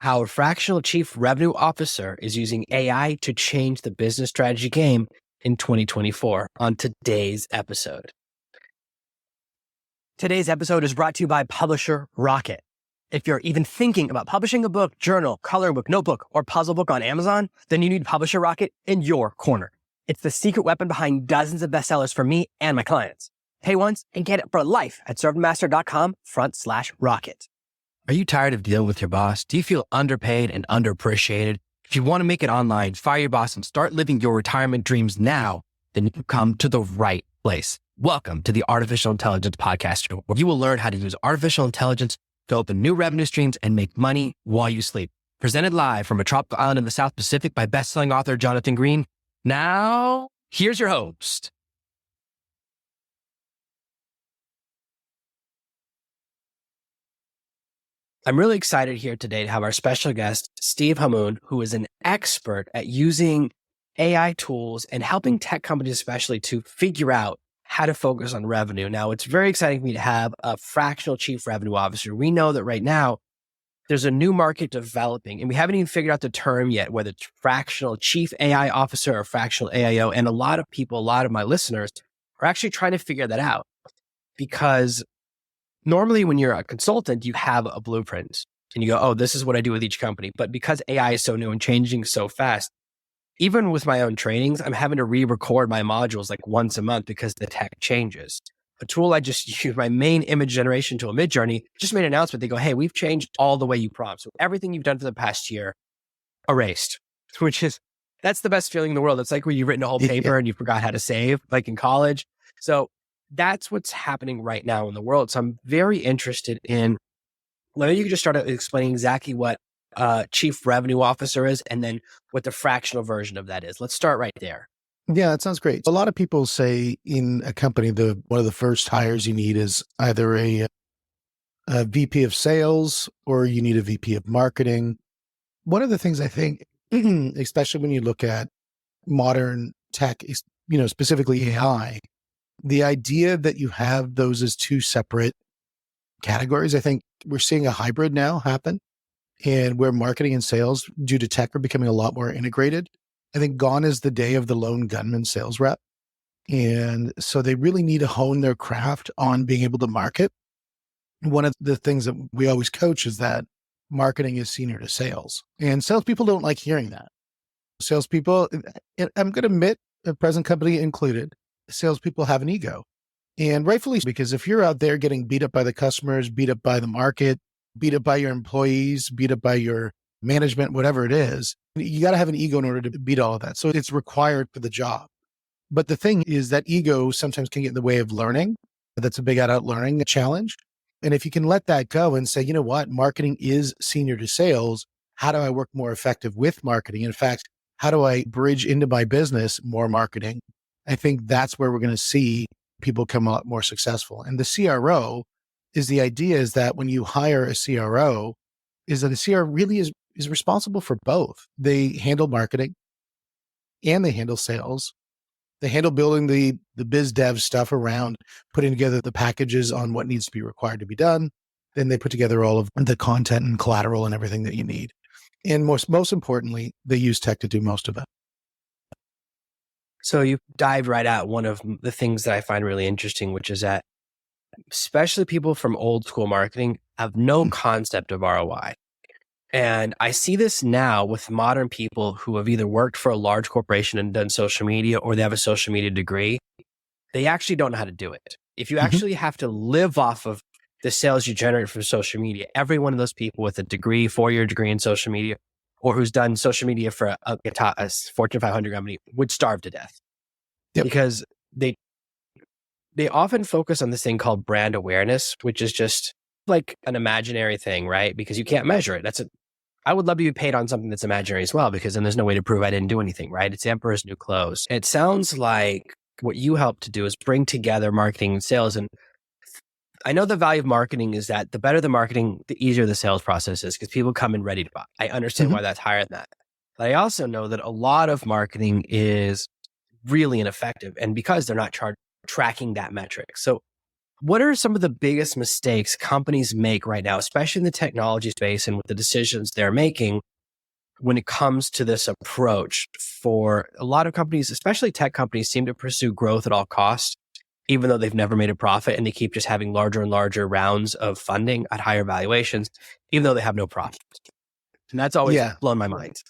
how a fractional chief revenue officer is using AI to change the business strategy game in 2024 on today's episode. Today's episode is brought to you by Publisher Rocket. If you're even thinking about publishing a book, journal, coloring book, notebook, or puzzle book on Amazon, then you need Publisher Rocket in your corner. It's the secret weapon behind dozens of bestsellers for me and my clients. Pay once and get it for life at servantmaster.com/rocket. Are you tired of dealing with your boss? Do you feel underpaid and underappreciated? If you want to make it online, fire your boss, and start living your retirement dreams now, then you've come to the right place. Welcome to the Artificial Intelligence Podcast Show, where you will learn how to use artificial intelligence to open new revenue streams and make money while you sleep. Presented live from a tropical island in the South Pacific by best-selling author Jonathan Green. Now, here's your host. I'm really excited here today to have our special guest, Steve Hamoen, who is an expert at using AI tools and helping tech companies especially to figure out how to focus on revenue. Now, it's very exciting for me to have a fractional chief revenue officer. We know that right now, there's a new market developing, and we haven't even figured out the term yet, whether it's fractional chief AI officer or fractional AIO. And a lot of people, a lot of my listeners are actually trying to figure that out, because normally when you're a consultant, you have a blueprint and you go, oh, this is what I do with each company. But because AI is so new and changing so fast, even with my own trainings, I'm having to re-record my modules like once a month because the tech changes. A tool I just use, my main image generation tool, Midjourney, just made an announcement. They go, hey, we've changed all the way you prompt. So everything you've done for the past year, erased, that's the best feeling in the world. It's like when you've written a whole paper and you forgot how to save, like in college. So that's what's happening right now in the world. So I'm very interested in, maybe you could just start explaining exactly what chief revenue officer is and then what the fractional version of that is. Let's start right there. Yeah, that sounds great. A lot of people say in a company, one of the first hires you need is either a VP of sales or you need a VP of marketing. One of the things I think, especially when you look at modern tech, specifically AI, the idea that you have those as two separate categories, I think we're seeing a hybrid now happen, and where marketing and sales due to tech are becoming a lot more integrated. I think gone is the day of the lone gunman sales rep. And so they really need to hone their craft on being able to market. One of the things that we always coach is that marketing is senior to sales. And salespeople don't like hearing that. Salespeople, and I'm going to admit, a present company included, salespeople have an ego. And rightfully, because if you're out there getting beat up by the customers, beat up by the market, beat up by your employees, beat up by your management, whatever it is, you got to have an ego in order to beat all of that. So it's required for the job. But the thing is that ego sometimes can get in the way of learning. That's a big adult learning challenge. And if you can let that go and say, you know what, marketing is senior to sales. How do I work more effective with marketing? In fact, how do I bridge into my business more marketing? I think that's where we're going to see people come a lot more successful. And the CRO is the idea is that when you hire a CRO, is that the CRO really is responsible for both. They handle marketing and they handle sales. They handle building the biz dev stuff around putting together the packages on what needs to be required to be done. Then they put together all of the content and collateral and everything that you need. And most importantly, they use tech to do most of it. So you dived right at one of the things that I find really interesting, which is that especially people from old school marketing have no concept of ROI. And I see this now with modern people who have either worked for a large corporation and done social media, or they have a social media degree. They actually don't know how to do it. If you actually have to live off of the sales you generate from social media, every one of those people with a degree, 4-year degree in social media, or who's done social media for a Fortune 500 company would starve to death. Yep. Because they often focus on this thing called brand awareness, which is just like an imaginary thing, right? Because you can't measure it. I would love to be paid on something that's imaginary as well, because then there's no way to prove I didn't do anything, right? It's the emperor's new clothes. It sounds like what you help to do is bring together marketing and sales. And I know the value of marketing is that the better the marketing, the easier the sales process is, because people come in ready to buy. I understand why that's higher than that. But I also know that a lot of marketing is really ineffective, and because they're not tracking that metric. So What are some of the biggest mistakes companies make right now, especially in the technology space and with the decisions they're making when it comes to this approach? For a lot of companies, especially tech companies, seem to pursue growth at all costs, even though they've never made a profit, and they keep just having larger and larger rounds of funding at higher valuations, even though they have no profit. And that's always Yeah. blown my mind.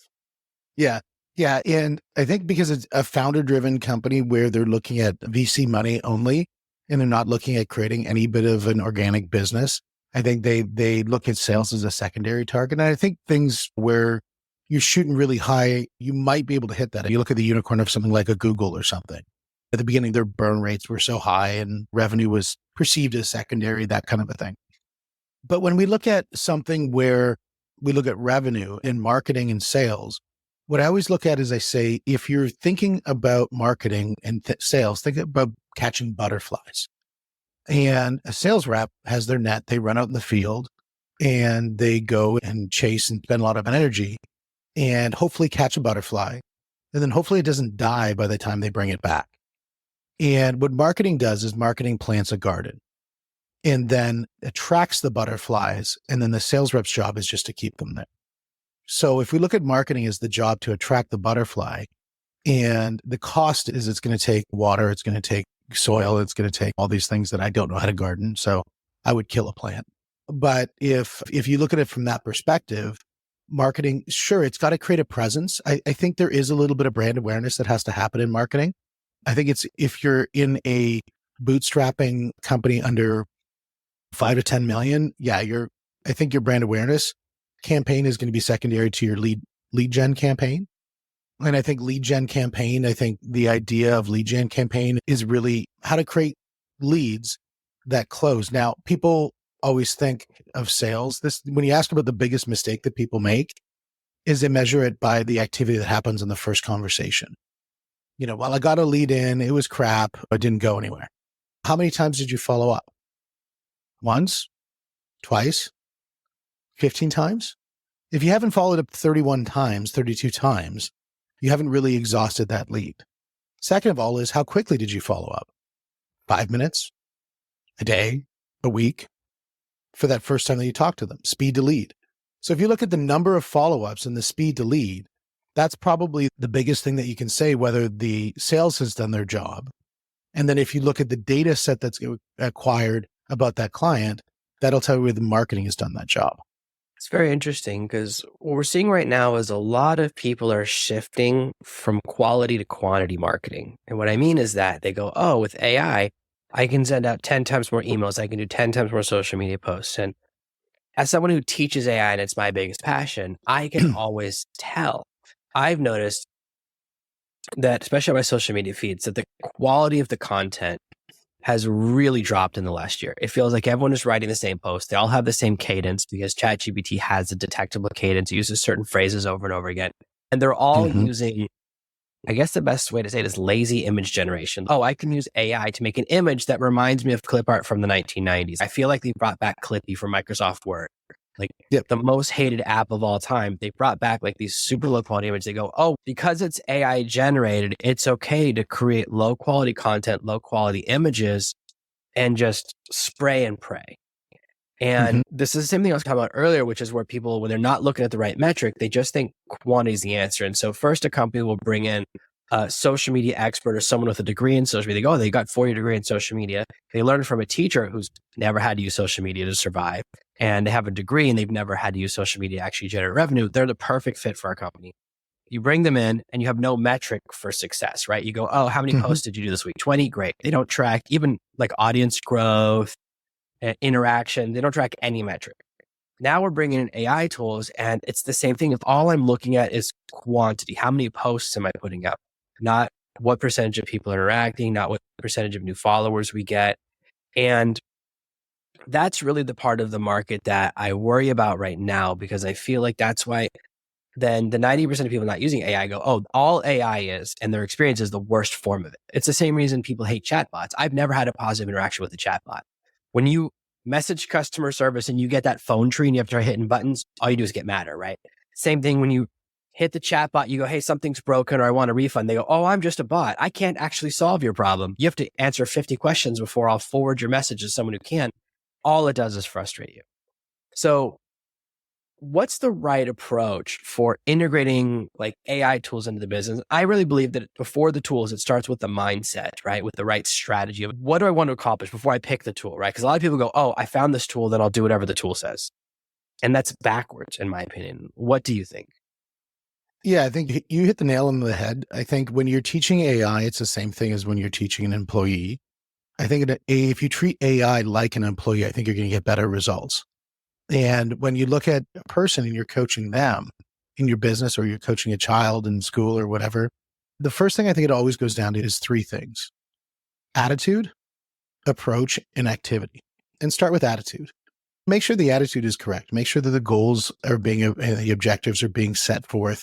Yeah. Yeah. And I think because it's a founder driven company where they're looking at VC money only and they're not looking at creating any bit of an organic business, I think they look at sales as a secondary target. And I think things where you're shooting really high, you might be able to hit that. If you look at the unicorn of something like a Google or something. At the beginning, their burn rates were so high and revenue was perceived as secondary, that kind of a thing. But when we look at something where we look at revenue and marketing and sales, what I always look at is I say, if you're thinking about marketing and sales, think about catching butterflies. And a sales rep has their net, they run out in the field and they go and chase and spend a lot of energy and hopefully catch a butterfly. And then hopefully it doesn't die by the time they bring it back. And what marketing does is marketing plants a garden and then attracts the butterflies. And then the sales rep's job is just to keep them there. So if we look at marketing as the job to attract the butterfly, and the cost is it's going to take water, it's going to take soil, it's going to take all these things that I don't know how to garden. So I would kill a plant. But if you look at it from that perspective, marketing, sure, it's got to create a presence. I think there is a little bit of brand awareness that has to happen in marketing. I think it's if you're in a bootstrapping company under 5 to 10 million, yeah, I think your brand awareness campaign is going to be secondary to your lead gen campaign. And I think I think the idea of lead gen campaign is really how to create leads that close. Now, people always think of sales. When you ask about the biggest mistake that people make is they measure it by the activity that happens in the first conversation. Well, I got a lead in, it was crap, I didn't go anywhere. How many times did you follow up? Once, twice, 15 times? If you haven't followed up 31 times, 32 times, you haven't really exhausted that lead. Second of all is how quickly did you follow up? 5 minutes, a day, a week for that first time that you talked to them, speed to lead. So if you look at the number of follow-ups and the speed to lead, that's probably the biggest thing that you can say whether the sales has done their job. And then if you look at the data set that's acquired about that client, that'll tell you whether the marketing has done that job. It's very interesting because what we're seeing right now is a lot of people are shifting from quality to quantity marketing. And what I mean is that they go, oh, with AI, I can send out 10 times more emails. I can do 10 times more social media posts. And as someone who teaches AI and it's my biggest passion, I can always tell. I've noticed that, especially on my social media feeds, that the quality of the content has really dropped in the last year. It feels like everyone is writing the same post. They all have the same cadence because ChatGPT has a detectable cadence. It uses certain phrases over and over again. And they're all using, I guess the best way to say it is lazy image generation. Oh, I can use AI to make an image that reminds me of clip art from the 1990s. I feel like they brought back Clippy from Microsoft Word. Like the most hated app of all time. They brought back like these super low quality images. They go, oh, because it's AI generated, it's okay to create low quality content, low quality images, and just spray and pray. And this is the same thing I was talking about earlier, which is where people, when they're not looking at the right metric, they just think quantity is the answer. And so first a company will bring in a social media expert or someone with a degree in social media. They go, oh, they got 4-year degree in social media. They learned from a teacher who's never had to use social media to survive. And they have a degree and they've never had to use social media to actually generate revenue. They're the perfect fit for our company. You bring them in and you have no metric for success, right? You go, oh, how many posts did you do this week? 20, great. They don't track even like audience growth, interaction. They don't track any metric. Now we're bringing in AI tools and it's the same thing. If all I'm looking at is quantity, how many posts am I putting up? Not what percentage of people are interacting, not what percentage of new followers we get. And that's really the part of the market that I worry about right now, because I feel like that's why then the 90% of people not using AI go, oh, all AI is, and their experience is the worst form of it. It's the same reason people hate chatbots. I've never had a positive interaction with a chatbot. When you message customer service and you get that phone tree and you have to try hitting buttons, all you do is get madder, right? Same thing when you hit the chat bot, you go, hey, something's broken or I want a refund. They go, oh, I'm just a bot. I can't actually solve your problem. You have to answer 50 questions before I'll forward your message to someone who can. All it does is frustrate you. So what's the right approach for integrating like AI tools into the business? I really believe that before the tools, it starts with the mindset, right? With the right strategy of what do I want to accomplish before I pick the tool, right? Because a lot of people go, oh, I found this tool, then I'll do whatever the tool says. And that's backwards, in my opinion. What do you think? Yeah, I think you hit the nail on the head. I think when you're teaching AI, it's the same thing as when you're teaching an employee. I think if you treat AI like an employee, I think you're going to get better results. And when you look at a person and you're coaching them in your business, or you're coaching a child in school or whatever, the first thing I think it always goes down to is three things: attitude, approach, and activity. And start with attitude. Make sure the attitude is correct. Make sure that the goals are being, and the objectives are being set forth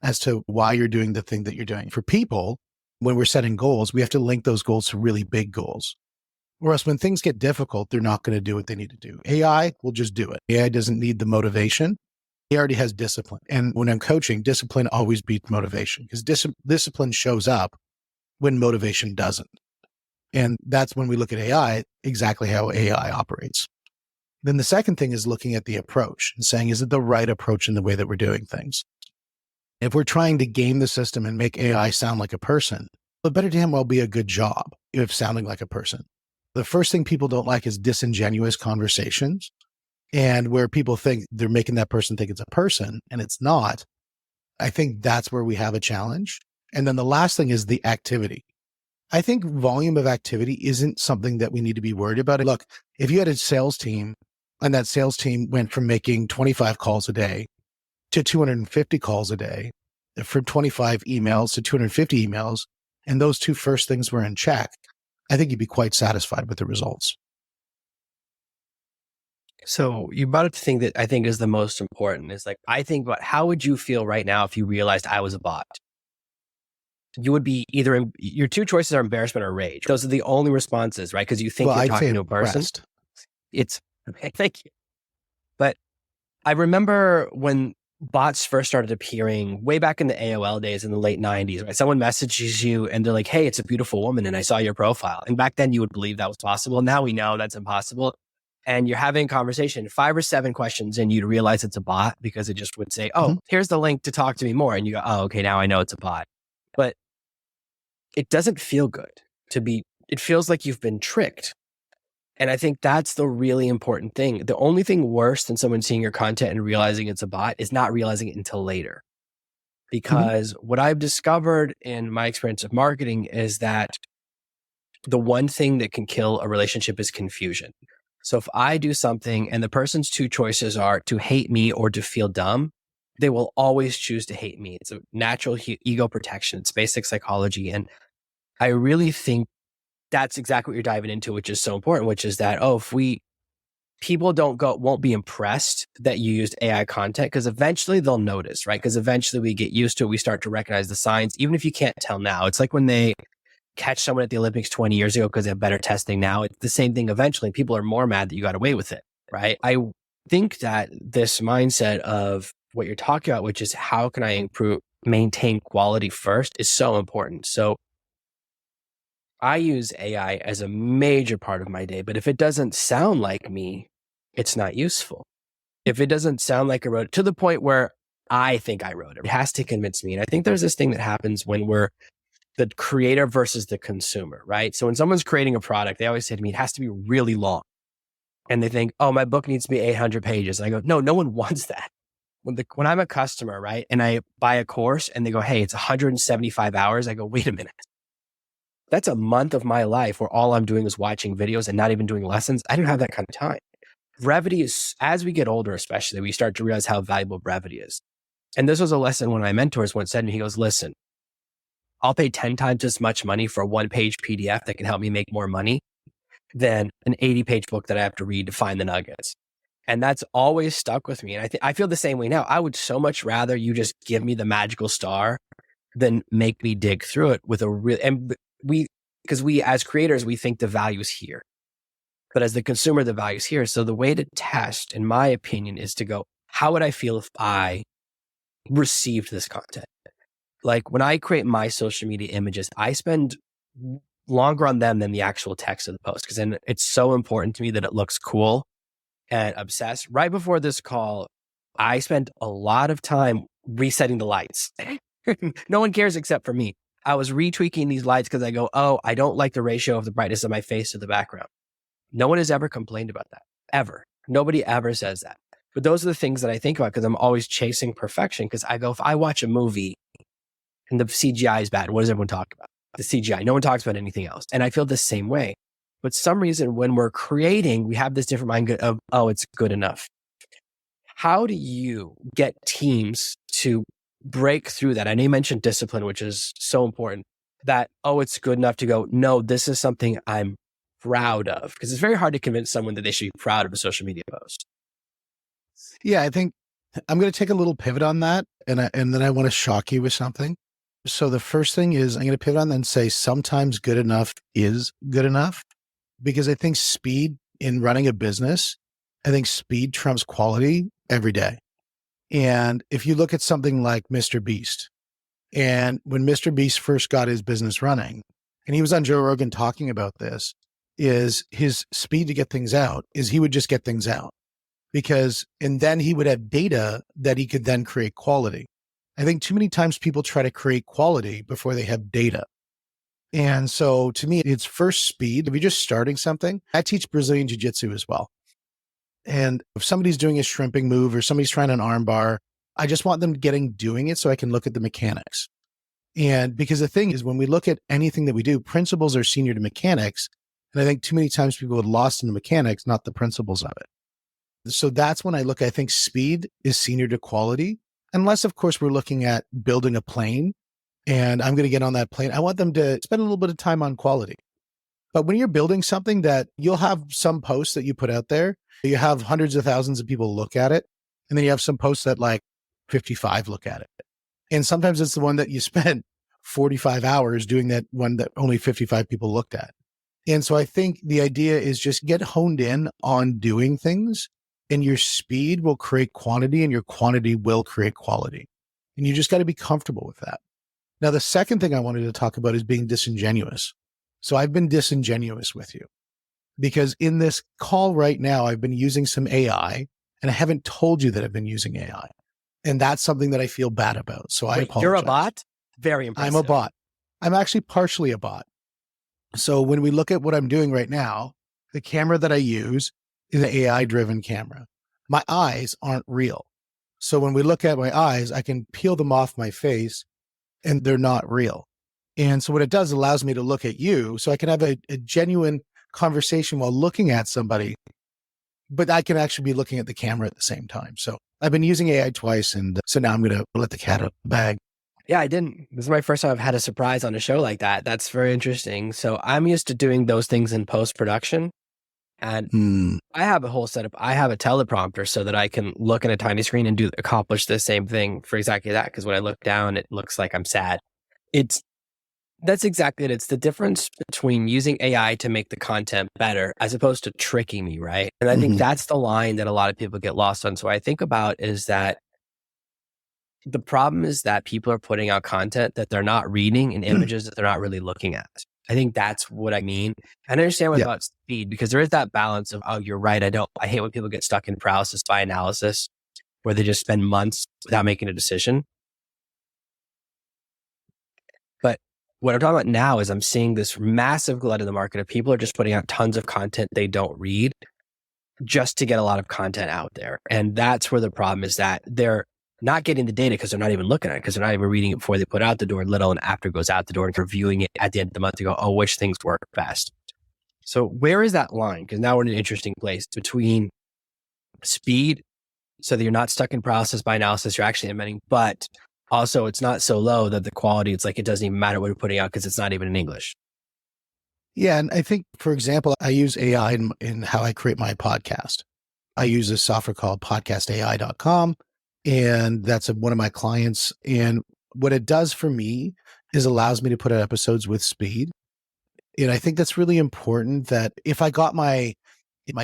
as to why you're doing the thing that you're doing. For people, when we're setting goals, we have to link those goals to really big goals. Or else when things get difficult, they're not going to do what they need to do. AI will just do it. AI doesn't need the motivation. He already has discipline. And when I'm coaching, discipline always beats motivation, because discipline shows up when motivation doesn't. And that's when we look at AI, exactly how AI operates. Then the second thing is looking at the approach and saying, is it the right approach in the way that we're doing things? If we're trying to game the system and make AI sound like a person, it better damn well be a good job if sounding like a person. The first thing people don't like is disingenuous conversations, and where people think they're making that person think it's a person and it's not. I think that's where we have a challenge. And then the last thing is the activity. I think volume of activity isn't something that we need to be worried about. Look, if you had a sales team and that sales team went from making 25 calls a day to 250 calls a day, from 25 emails to 250 emails, and those two first things were in check, I think you'd be quite satisfied with the results. So you brought up the thing that I think is the most important is like, I think about how would you feel right now if you realized I was a bot? You would be either your two choices are embarrassment or rage. Those are the only responses, right? Because you think you're I'd talking say to a person. impressed. It's okay, thank you. But I remember when bots first started appearing way back in the AOL days in the late 90s, right? Someone messages you and they're like, hey, it's a beautiful woman and I saw your profile. And back then you would believe that was possible. Now we know that's impossible. And you're having a conversation, 5 or 7 questions, and you'd realize it's a bot because it just would say, oh, here's the link to talk to me more. And you go, oh, okay, now I know it's a bot. But it doesn't feel good it feels like you've been tricked. And I think that's the really important thing. The only thing worse than someone seeing your content and realizing it's a bot is not realizing it until later. Because what I've discovered in my experience of marketing is that the one thing that can kill a relationship is confusion. So if I do something and the person's two choices are to hate me or to feel dumb, they will always choose to hate me. It's a natural ego protection. It's basic psychology. And I really think that's exactly what you're diving into, which is so important, which is that, if people won't be impressed that you used AI content, because eventually they'll notice, right? Because eventually we get used to it. We start to recognize the signs, even if you can't tell now. It's like when they catch someone at the Olympics 20 years ago because they have better testing now. It's the same thing. Eventually people are more mad that you got away with it, right? I think that this mindset of what you're talking about, which is how can I maintain quality first, is so important. So I use AI as a major part of my day, but if it doesn't sound like me, it's not useful. If it doesn't sound like I wrote it to the point where I think I wrote it, it has to convince me. And I think there's this thing that happens when we're the creator versus the consumer, right? So when someone's creating a product, they always say to me, it has to be really long. And they think, oh, my book needs to be 800 pages. And I go, no one wants that. When I'm a customer, right, and I buy a course and they go, hey, it's 175 hours. I go, wait a minute. That's a month of my life where all I'm doing is watching videos and not even doing lessons. I don't have that kind of time. Brevity is, as we get older, especially, we start to realize how valuable brevity is. And this was a lesson one of my mentors once said, and he goes, listen, I'll pay 10 times as much money for a 1-page PDF that can help me make more money than an 80-page book that I have to read to find the nuggets. And that's always stuck with me. And I feel the same way now. I would so much rather you just give me the magical star than make me dig through it with a real, and because we as creators, we think the value is here. But as the consumer, the value is here. So the way to test, in my opinion, is to go, how would I feel if I received this content. Like when I create my social media images, I spend longer on them than the actual text of the post, because then it's so important to me that it looks cool and obsessed. Right before this call, I spent a lot of time resetting the lights. No one cares except for me. I was retweaking these lights because I go, oh, I don't like the ratio of the brightness of my face to the background. No one has ever complained about that, ever. Nobody ever says that. But those are the things that I think about because I'm always chasing perfection. Because I go, if I watch a movie and the CGI is bad, what does everyone talk about? The CGI. No one talks about anything else. And I feel the same way. But some reason when we're creating, we have this different mind of, oh, it's good enough. How do you get teams to break through that? I know you mentioned discipline, which is so important, that, oh, it's good enough to go, no, this is something I'm proud of. Because it's very hard to convince someone that they should be proud of a social media post. Yeah, I think I'm going to take a little pivot on that. And then I want to shock you with something. So the first thing is I'm going to pivot on that and say sometimes good enough is good enough, because I think speed in running a business, I think speed trumps quality every day. And if you look at something like Mr. Beast, and when Mr. Beast first got his business running, and he was on Joe Rogan talking about this, is his speed to get things out is he would just get things out and then he would have data that he could then create quality. I think too many times people try to create quality before they have data. And so to me, it's first speed. If you're just starting something, I teach Brazilian Jiu-Jitsu as well. And if somebody's doing a shrimping move or somebody's trying an arm bar, I just want them doing it so I can look at the mechanics. And because the thing is, when we look at anything that we do, principles are senior to mechanics. And I think too many times people get lost in the mechanics, not the principles of it. So that's when I think speed is senior to quality. Unless, of course, we're looking at building a plane and I'm going to get on that plane. I want them to spend a little bit of time on quality. But when you're building something that you'll have some posts that you put out there, you have hundreds of thousands of people look at it. And then you have some posts that like 55 look at it. And sometimes it's the one that you spent 45 hours doing, that one that only 55 people looked at. And so I think the idea is just get honed in on doing things, and your speed will create quantity and your quantity will create quality. And you just got to be comfortable with that. Now, the second thing I wanted to talk about is being disingenuous. So I've been disingenuous with you because in this call right now, I've been using some AI and I haven't told you that I've been using AI. And that's something that I feel bad about. So I apologize. You're a bot? Very impressive. I'm a bot. I'm actually partially a bot. So when we look at what I'm doing right now, the camera that I use is an AI-driven camera. My eyes aren't real. So when we look at my eyes, I can peel them off my face and they're not real. And so what it does allows me to look at you so I can have a genuine conversation while looking at somebody, but I can actually be looking at the camera at the same time. So I've been using AI twice, and so now I'm going to let the cat out of the bag. Yeah, I didn't. This is my first time I've had a surprise on a show like that. That's very interesting. So I'm used to doing those things in post-production. And I have a whole setup. I have a teleprompter so that I can look at a tiny screen and accomplish the same thing for exactly that. Because when I look down, it looks like I'm sad. That's exactly it. It's the difference between using AI to make the content better as opposed to tricking me, right? And I think that's the line that a lot of people get lost on. So what I think about is that the problem is that people are putting out content that they're not reading and images that they're not really looking at. I think that's what I mean. I understand what about speed, because there is that balance of, oh, you're right. I hate when people get stuck in paralysis by analysis where they just spend months without making a decision. But what I'm talking about now is I'm seeing this massive glut in the market of people are just putting out tons of content they don't read just to get a lot of content out there. And that's where the problem is, that they're not getting the data because they're not even looking at it, because they're not even reading it before they put out the door, let alone after it goes out the door, and reviewing it at the end of the month to go, oh, which things work best. So where is that line? Because now we're in an interesting place between speed, so that you're not stuck in paralysis by analysis, you're actually implementing, but also it's not so low that the quality, it's like it doesn't even matter what you're putting out because it's not even in English. Yeah. And I think, for example, I use AI in how I create my podcast. I use a software called podcastai.com. And that's one of my clients. And what it does for me is allows me to put out episodes with speed. And I think that's really important, that if I got my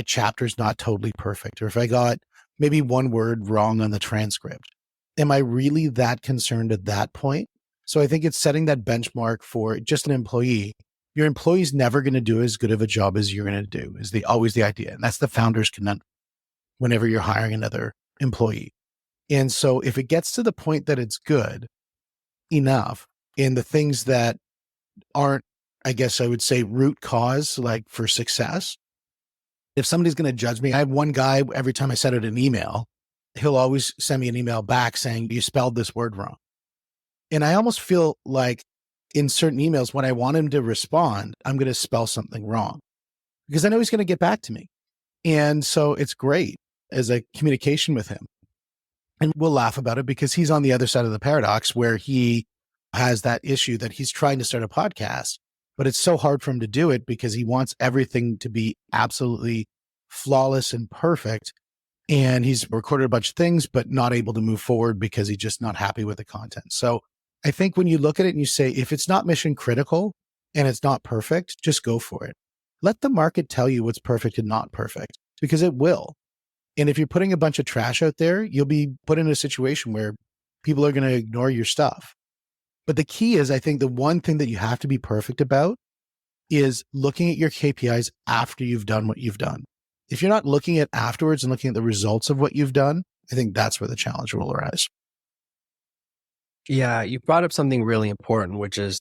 chapters not totally perfect, or if I got maybe one word wrong on the transcript, am I really that concerned at that point? So I think it's setting that benchmark for just an employee. Your employee's never going to do as good of a job as you're going to do, is always the idea. And that's the founder's conundrum whenever you're hiring another employee. And so if it gets to the point that it's good enough in the things that aren't, I guess I would say, root cause, like for success, if somebody's going to judge me, I have one guy, every time I send out an email, he'll always send me an email back saying, you spelled this word wrong. And I almost feel like in certain emails, when I want him to respond, I'm going to spell something wrong because I know he's going to get back to me. And so it's great as a communication with him. And we'll laugh about it because he's on the other side of the paradox where he has that issue that he's trying to start a podcast, but it's so hard for him to do it because he wants everything to be absolutely flawless and perfect. And he's recorded a bunch of things, but not able to move forward because he's just not happy with the content. So I think when you look at it and you say, if it's not mission critical and it's not perfect, just go for it. Let the market tell you what's perfect and not perfect because it will. And if you're putting a bunch of trash out there, you'll be put in a situation where people are going to ignore your stuff. But the key is, I think the one thing that you have to be perfect about is looking at your KPIs after you've done what you've done. If you're not looking at afterwards and looking at the results of what you've done, I think that's where the challenge will arise. Yeah, you brought up something really important, which is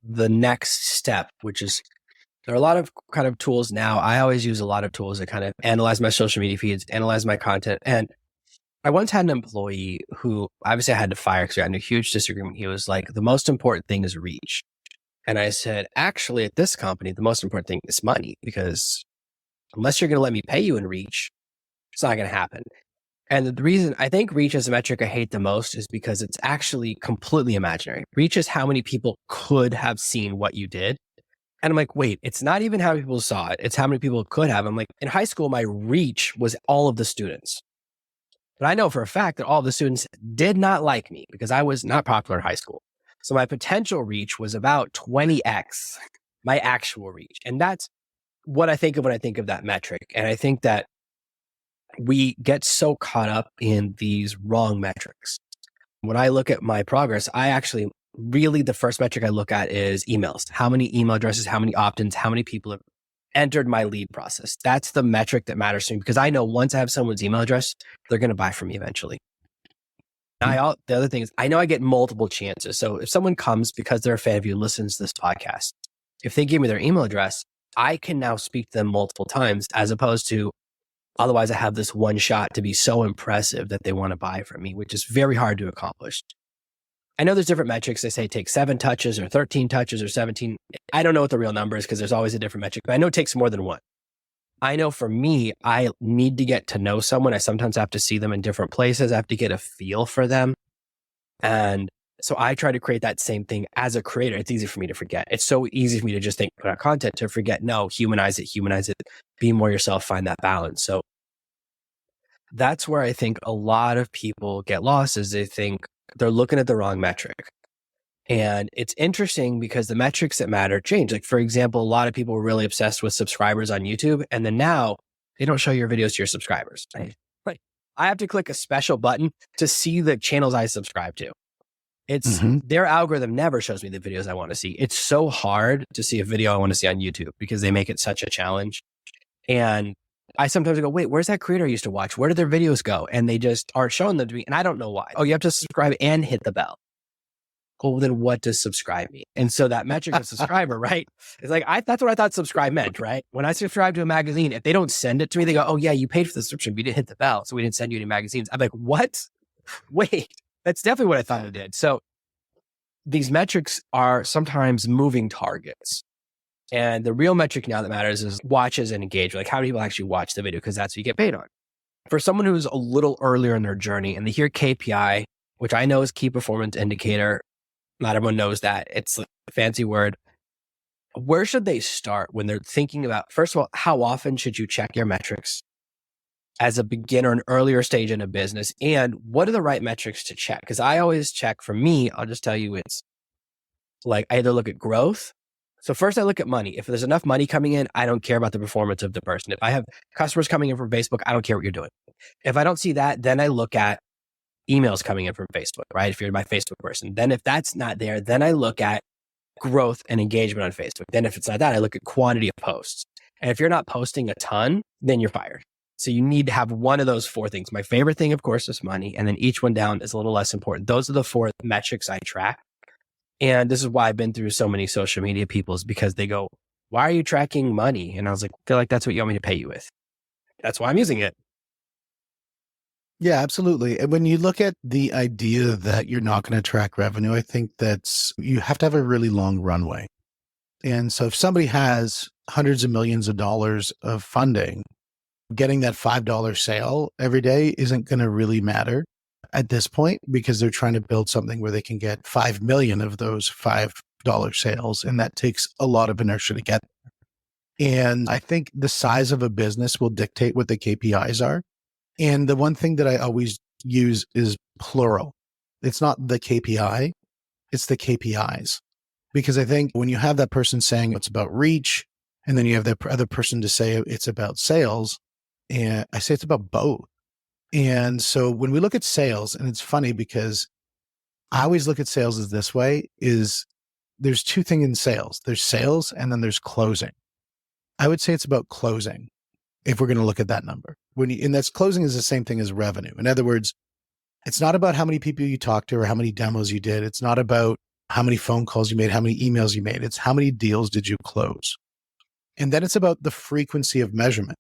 the next step, which is there are a lot of kind of tools now. I always use a lot of tools to kind of analyze my social media feeds, analyze my content. And I once had an employee who obviously I had to fire because we had a huge disagreement. He was like, the most important thing is reach. And I said, actually, at this company, the most important thing is money, because unless you're going to let me pay you in reach, it's not going to happen. And the reason I think reach is a metric I hate the most is because it's actually completely imaginary. Reach is how many people could have seen what you did. And I'm like, wait, it's not even how many people saw it. It's how many people could have. I'm like, in high school, my reach was all of the students. But I know for a fact that all of the students did not like me because I was not popular in high school. So my potential reach was about 20x my actual reach. And that's what I think of when I think of that metric. And I think that we get so caught up in these wrong metrics. When I look at my progress, I actually really the first metric I look at is emails. How many email addresses, how many opt-ins, how many people have entered my lead process. That's the metric that matters to me because I know once I have someone's email address, they're going to buy from me eventually. The other thing is I know I get multiple chances. So if someone comes because they're a fan of you and listens to this podcast, if they give me their email address, I can now speak to them multiple times as opposed to otherwise I have this one shot to be so impressive that they want to buy from me, which is very hard to accomplish. I know there's different metrics. They say take 7 touches or 13 touches or 17. I don't know what the real number is because there's always a different metric, but I know it takes more than one. I know for me, I need to get to know someone. I sometimes have to see them in different places. I have to get a feel for them. And so I try to create that same thing as a creator. It's easy for me to forget. It's so easy for me to just think, put out content to forget. No, humanize it, be more yourself, find that balance. So that's where I think a lot of people get lost is they think they're looking at the wrong metric. And it's interesting because the metrics that matter change. Like, for example, a lot of people were really obsessed with subscribers on YouTube. And then now they don't show your videos to your subscribers. Like, I have to click a special button to see the channels I subscribe to. It's their algorithm never shows me the videos I want to see. It's so hard to see a video I want to see on YouTube because they make it such a challenge. And I sometimes go, wait, where's that creator I used to watch? Where did their videos go? And they just aren't showing them to me. And I don't know why. Oh, you have to subscribe and hit the bell. Well, then what does subscribe mean? And so that metric of subscriber, right? It's like, that's what I thought subscribe meant, right? When I subscribe to a magazine, if they don't send it to me, they go, oh yeah, you paid for the subscription, but you didn't hit the bell. So we didn't send you any magazines. I'm like, what? Wait, that's definitely what I thought it did. So these metrics are sometimes moving targets. And the real metric now that matters is watches and engagement. Like how many people actually watch the video? Because that's what you get paid on. For someone who's a little earlier in their journey and they hear KPI, which I know is key performance indicator, not everyone knows that. It's a fancy word. Where should they start when they're thinking about, first of all, how often should you check your metrics as a beginner, an earlier stage in a business? And what are the right metrics to check? Because I always check, for me, I'll just tell you, it's like I either look at growth. So first I look at money. If there's enough money coming in, I don't care about the performance of the person. If I have customers coming in from Facebook, I don't care what you're doing. If I don't see that, then I look at emails coming in from Facebook, right? If you're my Facebook person. Then if that's not there, then I look at growth and engagement on Facebook. Then if it's not that, I look at quantity of posts. And if you're not posting a ton, then you're fired. So you need to have one of those four things. My favorite thing, of course, is money. And then each one down is a little less important. Those are the four metrics I track. And this is why I've been through so many social media people, is because they go, why are you tracking money? And I was like, I feel like that's what you want me to pay you with. That's why I'm using it. Yeah, absolutely. And when you look at the idea that you're not going to track revenue, I think that's, you have to have a really long runway. And so if somebody has hundreds of millions of dollars of funding, getting that $5 sale every day isn't going to really matter at this point, because they're trying to build something where they can get 5 million of those $5 sales. And that takes a lot of inertia to get there. And I think the size of a business will dictate what the KPIs are. And the one thing that I always use is plural. It's not the KPI, it's the KPIs. Because I think when you have that person saying it's about reach, and then you have that other person to say it's about sales, and I say it's about both. And so when we look at sales, and it's funny because I always look at sales as this way, is there's two things in sales. There's sales and then there's closing. I would say it's about closing if we're going to look at that number. And that's closing is the same thing as revenue. In other words, it's not about how many people you talked to or how many demos you did. It's not about how many phone calls you made, how many emails you made. It's how many deals did you close? And then it's about the frequency of measurement.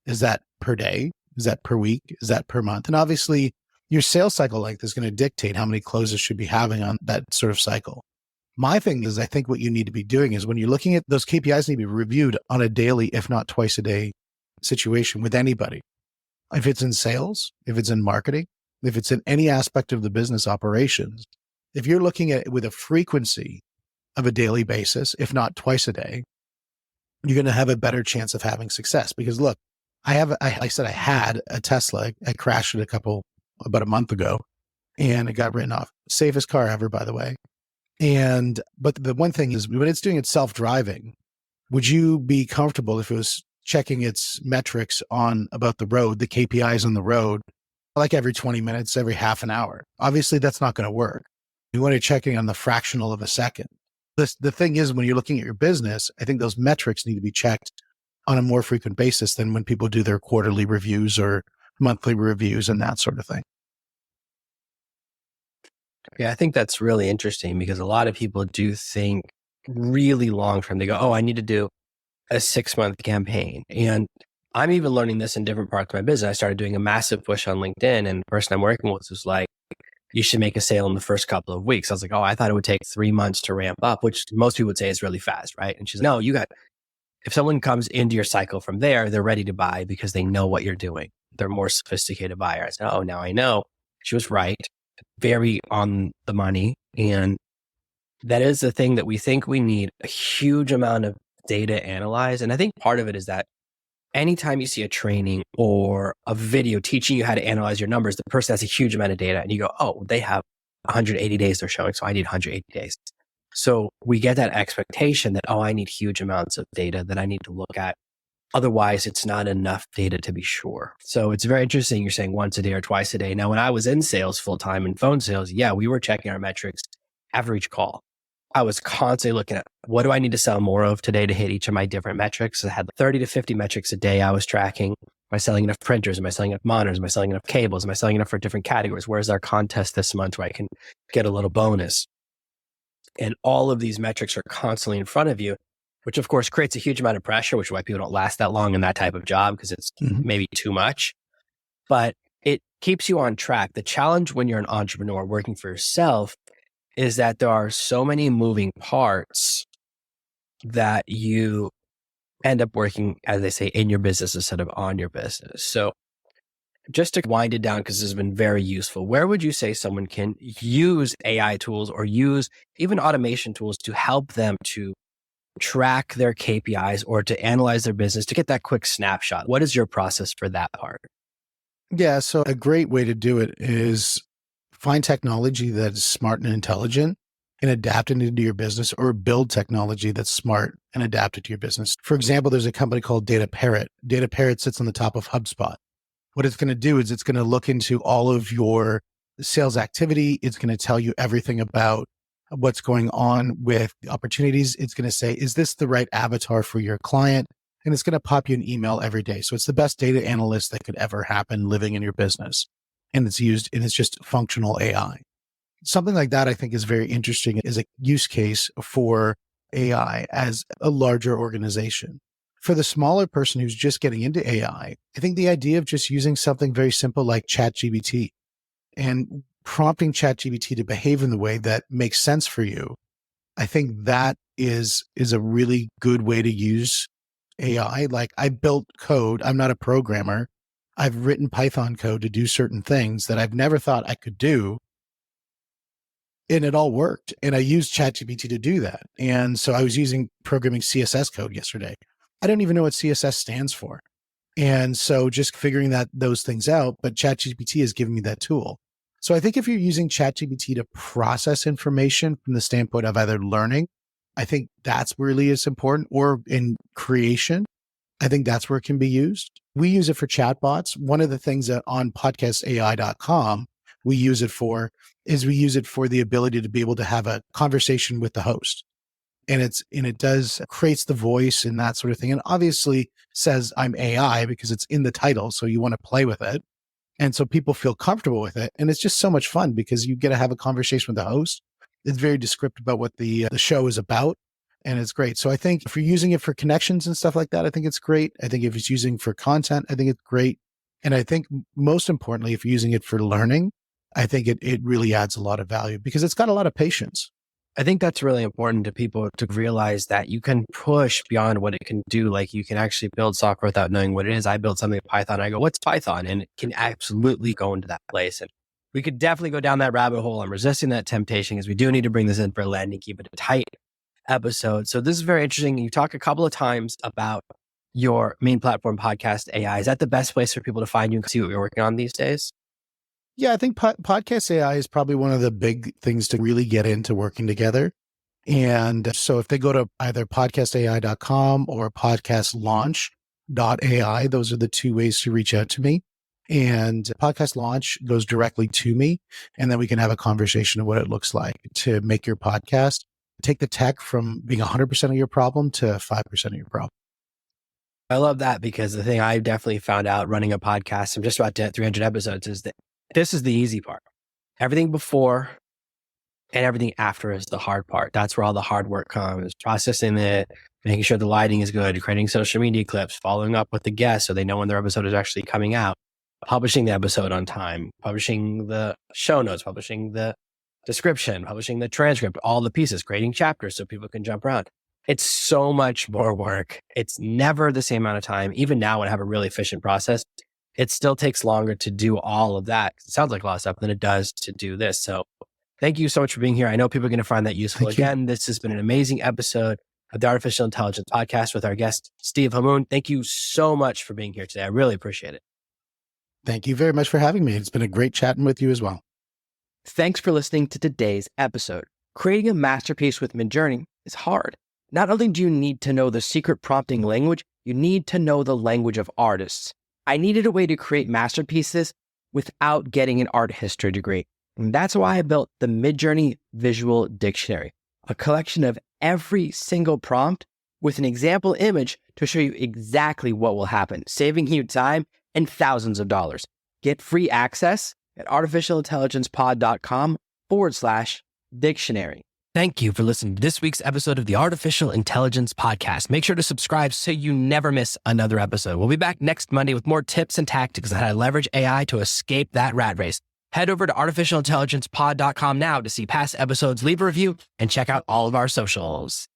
Is that per day? Is that per week? Is that per month? And obviously your sales cycle length is going to dictate how many closes should be having on that sort of cycle. My thing is, I think what you need to be doing is when you're looking at those KPIs need to be reviewed on a daily, if not twice a day situation with anybody. If it's in sales, if it's in marketing, if it's in any aspect of the business operations, if you're looking at it with a frequency of a daily basis, if not twice a day, you're going to have a better chance of having success. Because look, I had a Tesla. I crashed it about a month ago, and it got written off. Safest car ever, by the way. But the one thing is, when it's doing its self-driving, would you be comfortable if it was checking its metrics on about the road, the KPIs on the road, like every 20 minutes, every half an hour? Obviously, that's not going to work. You want to check on the fractional of a second. The thing is, when you're looking at your business, I think those metrics need to be checked on a more frequent basis than when people do their quarterly reviews or monthly reviews and that sort of thing. Yeah, I think that's really interesting, because a lot of people do think really long term. They go, oh, I need to do a 6-month campaign. And I'm even learning this in different parts of my business. I started doing a massive push on LinkedIn, and the person I'm working with was like, you should make a sale in the first couple of weeks. I was like, oh, I thought it would take 3 months to ramp up, which most people would say is really fast, right? And she's like, no, if someone comes into your cycle from there, they're ready to buy because they know what you're doing. They're more sophisticated buyers. I said, oh, now I know. She was right. Very on the money. And that is the thing that we think we need a huge amount of data analyzed. And I think part of it is that anytime you see a training or a video teaching you how to analyze your numbers, the person has a huge amount of data, and you go, oh, they have 180 days they're showing, so I need 180 days. So we get that expectation that, oh, I need huge amounts of data that I need to look at. Otherwise, it's not enough data to be sure. So it's very interesting. You're saying once a day or twice a day. Now, when I was in sales full-time in phone sales, yeah, we were checking our metrics average call. I was constantly looking at, what do I need to sell more of today to hit each of my different metrics? I had 30 to 50 metrics a day I was tracking. Am I selling enough printers? Am I selling enough monitors? Am I selling enough cables? Am I selling enough for different categories? Where's our contest this month where I can get a little bonus? And all of these metrics are constantly in front of you, which of course creates a huge amount of pressure, which is why people don't last that long in that type of job, because it's maybe too much. But it keeps you on track. The challenge when you're an entrepreneur working for yourself is that there are so many moving parts that you end up working, as they say, in your business instead of on your business. So just to wind it down, because this has been very useful, where would you say someone can use AI tools or use even automation tools to help them to track their KPIs or to analyze their business, to get that quick snapshot? What is your process for that part? Yeah, so a great way to do it is find technology that is smart and intelligent and adapt it into your business, or build technology that's smart and adapted to your business. For example, there's a company called Data Parrot. Data Parrot sits on the top of HubSpot. What it's going to do is it's going to look into all of your sales activity. It's going to tell you everything about what's going on with the opportunities. It's going to say, is this the right avatar for your client? And it's going to pop you an email every day. So it's the best data analyst that could ever happen living in your business. And it's just functional AI. Something like that, I think, is very interesting as a use case for AI as a larger organization. For the smaller person who's just getting into AI, I think the idea of just using something very simple like ChatGPT and prompting ChatGPT to behave in the way that makes sense for you, I think that is a really good way to use AI. Like, I built code. I'm not a programmer. I've written Python code to do certain things that I've never thought I could do. And it all worked. And I used ChatGPT to do that. And so I was using programming CSS code yesterday. I don't even know what CSS stands for. And so just figuring those things out, but ChatGPT has given me that tool. So I think if you're using ChatGPT to process information from the standpoint of either learning, I think that's really is important, or in creation, I think that's where it can be used. We use it for chatbots. One of the things that on podcastai.com we use it for is we use it for the ability to be able to have a conversation with the host. And it does creates the voice and that sort of thing. And obviously says I'm AI because it's in the title. So you want to play with it. And so people feel comfortable with it. And it's just so much fun because you get to have a conversation with the host. It's very descriptive about what the show is about. And it's great. So I think if you're using it for connections and stuff like that, I think it's great. I think if it's using for content, I think it's great. And I think most importantly, if you're using it for learning, I think it really adds a lot of value because it's got a lot of patience. I think that's really important to people to realize that you can push beyond what it can do. Like, you can actually build software without knowing what it is. I built something in Python. I go, what's Python? And it can absolutely go into that place. And we could definitely go down that rabbit hole. I'm resisting that temptation because we do need to bring this in for a landing, keep it a tight episode. So this is very interesting. You talk a couple of times about your main platform, Podcast AI. Is that the best place for people to find you and see what you're working on these days? Yeah, I think podcast AI is probably one of the big things to really get into working together. And so if they go to either podcastai.com or podcastlaunch.ai, those are the two ways to reach out to me. And Podcast Launch goes directly to me. And then we can have a conversation of what it looks like to make your podcast, take the tech from being 100% of your problem to 5% of your problem. I love that because the thing I definitely found out running a podcast, I'm just about to hit 300 episodes, is that this is the easy part. Everything before and everything after is the hard part. That's where all the hard work comes, processing it, making sure the lighting is good, creating social media clips, following up with the guests so they know when their episode is actually coming out, publishing the episode on time, publishing the show notes, publishing the description, publishing the transcript, all the pieces, creating chapters so people can jump around. It's so much more work. It's never the same amount of time. Even now when I have a really efficient process, it still takes longer to do all of that. It sounds like a lot of stuff than it does to do this. So thank you so much for being here. I know people are going to find that useful. Again, this has been an amazing episode of the Artificial Intelligence Podcast with our guest, Steve Hamoen. Thank you so much for being here today. I really appreciate it. Thank you very much for having me. It's been a great chatting with you as well. Thanks for listening to today's episode. Creating a masterpiece with Midjourney is hard. Not only do you need to know the secret prompting language, you need to know the language of artists. I needed a way to create masterpieces without getting an art history degree. And that's why I built the Midjourney Visual Dictionary, a collection of every single prompt with an example image to show you exactly what will happen, saving you time and thousands of dollars. Get free access at artificialintelligencepod.com/dictionary. Thank you for listening to this week's episode of the Artificial Intelligence Podcast. Make sure to subscribe so you never miss another episode. We'll be back next Monday with more tips and tactics on how to leverage AI to escape that rat race. Head over to artificialintelligencepod.com now to see past episodes, leave a review, and check out all of our socials.